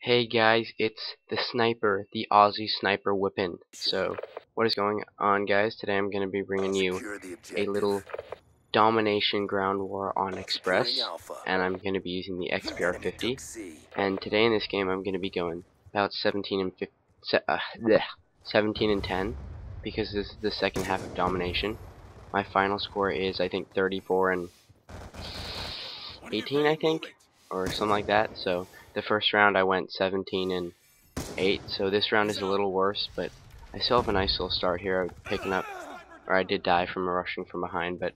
Hey guys, it's the sniper, the Aussie sniper whippin'. So, what is going on guys? Today I'm going to be bringing you a little domination ground war on Express, and I'm going to be using the XPR-50. And today in this game I'm going to be going about 17 and 10, because this is the second half of domination. My final score is I think 34 and 18, I think, or something like that. So the first round I went 17 and 8, so this round is a little worse, but I still have a nice little start here. I'm picking up, or I did die from rushing from behind, but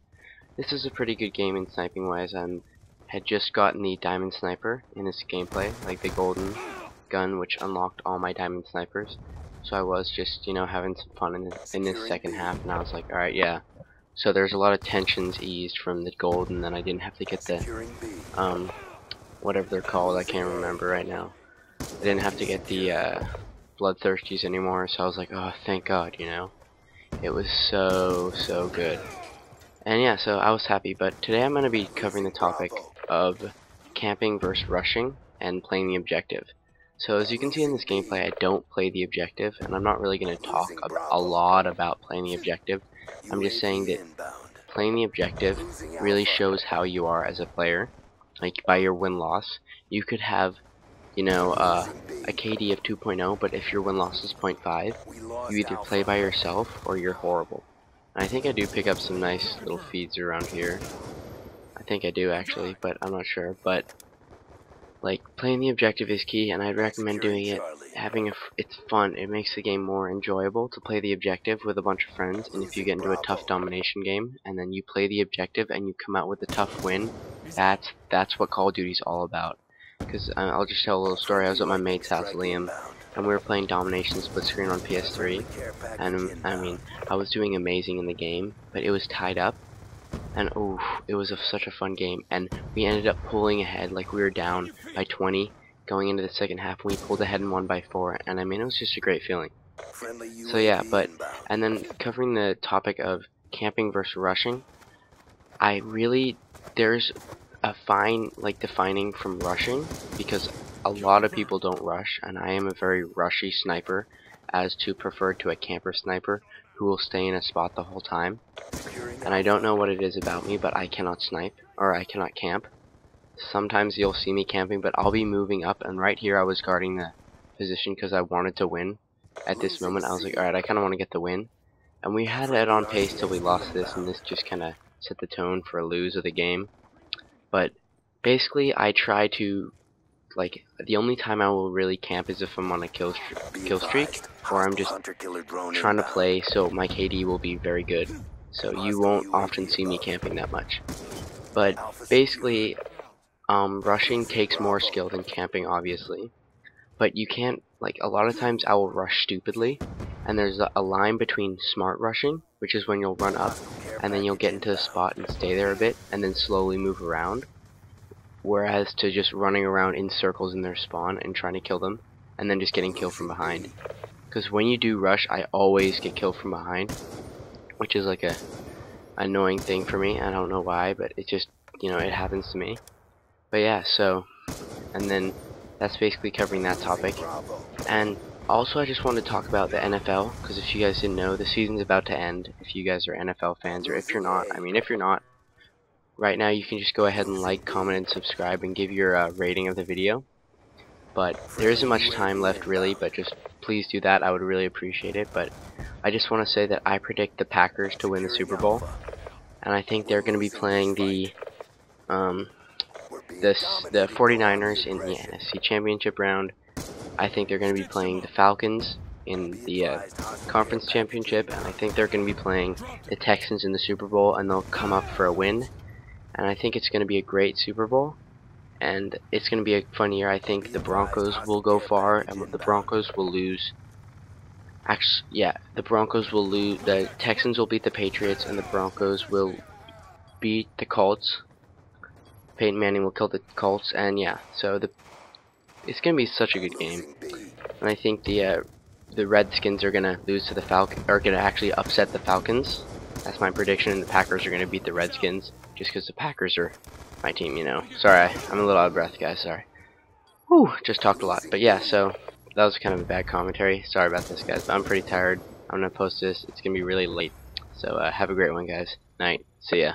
this is a pretty good game in sniping wise. I had just gotten the diamond sniper in this gameplay, like the golden gun, which unlocked all my diamond snipers. So I was just, having some fun in this second half, and I was like, alright, yeah. So there's a lot of tensions eased from the gold, and then I didn't have to get the, whatever they're called, I can't remember right now. I didn't have to get the, bloodthirsties anymore, so I was like, oh, thank God, It was so good. And yeah, so I was happy, but today I'm going to be covering the topic of camping versus rushing and playing the objective. So as you can see in this gameplay, I don't play the objective, and I'm not really going to talk a lot about playing the objective. I'm just saying that playing the objective really shows how you are as a player. Like, by your win-loss, you could have, a KD of 2.0, but if your win-loss is 0.5, you either play by yourself or you're horrible. And I think I do pick up some nice little feeds around here. I think I do actually, but I'm not sure. But like, playing the objective is key, and I'd recommend doing it. It's fun. It makes the game more enjoyable to play the objective with a bunch of friends. And if you get into a tough domination game, and then you play the objective and you come out with a tough win, that's what Call of Duty's all about. Because I'll just tell a little story. I was at my mate's house, Liam, and we were playing domination split screen on PS3. And I mean, I was doing amazing in the game, but it was tied up. And oh, it was such a fun game, and we ended up pulling ahead. Like, we were down by 20 going into the second half, and we pulled ahead and won by 4, and I mean, it was just a great feeling. So yeah, and then covering the topic of camping versus rushing, there's a fine, like, defining from rushing, because a lot of people don't rush, and I am a very rushy sniper, as to prefer to a camper sniper who will stay in a spot the whole time. And I don't know what it is about me, but I cannot snipe, or I cannot camp. Sometimes you'll see me camping, but I'll be moving up, and right here I was guarding the position because I wanted to win. At this moment I was like, alright, I kind of want to get the win. And we had it on pace till we lost this, and this just kind of set the tone for a lose of the game. But basically I try to, like, the only time I will really camp is if I'm on a kill streak, or I'm just trying to play so my KD will be very good. So you won't often see me camping that much. But basically, rushing takes more skill than camping, obviously. But you can't, like, a lot of times I will rush stupidly, and there's a line between smart rushing, which is when you'll run up, and then you'll get into the spot and stay there a bit, and then slowly move around. Whereas to just running around in circles in their spawn and trying to kill them, and then just getting killed from behind. Because when you do rush, I always get killed from behind, which is like a annoying thing for me. I don't know why, but it just, it happens to me. But yeah, so, and then that's basically covering that topic. And also I just want to talk about the NFL, because if you guys didn't know, the season's about to end. If you guys are NFL fans, or if you're not, if you're not, right now you can just go ahead and like, comment, and subscribe, and give your rating of the video. But there isn't much time left really, but just please do that. I would really appreciate it. But I just want to say that I predict the Packers to win the Super Bowl, and I think they're going to be playing the 49ers in the NFC Championship round. I think they're going to be playing the Falcons in the Conference Championship, and I think they're going to be playing the Texans in the Super Bowl, and they'll come up for a win. And I think it's going to be a great Super Bowl, and it's going to be a fun year. I think the Broncos will go far, and the Broncos will lose. Actually, yeah, the Broncos will lose. The Texans will beat the Patriots, and the Broncos will beat the Colts. Peyton Manning will kill the Colts, and yeah, so it's gonna be such a good game. And I think the Redskins are gonna lose to the are gonna actually upset the Falcons. That's my prediction, and the Packers are gonna beat the Redskins, just because the Packers are my team, Sorry, I'm a little out of breath, guys. Sorry. Whew, just talked a lot. But yeah, so that was kind of a bad commentary. Sorry about this, guys. But I'm pretty tired. I'm gonna post this. It's gonna be really late. So have a great one, guys. Night. See ya.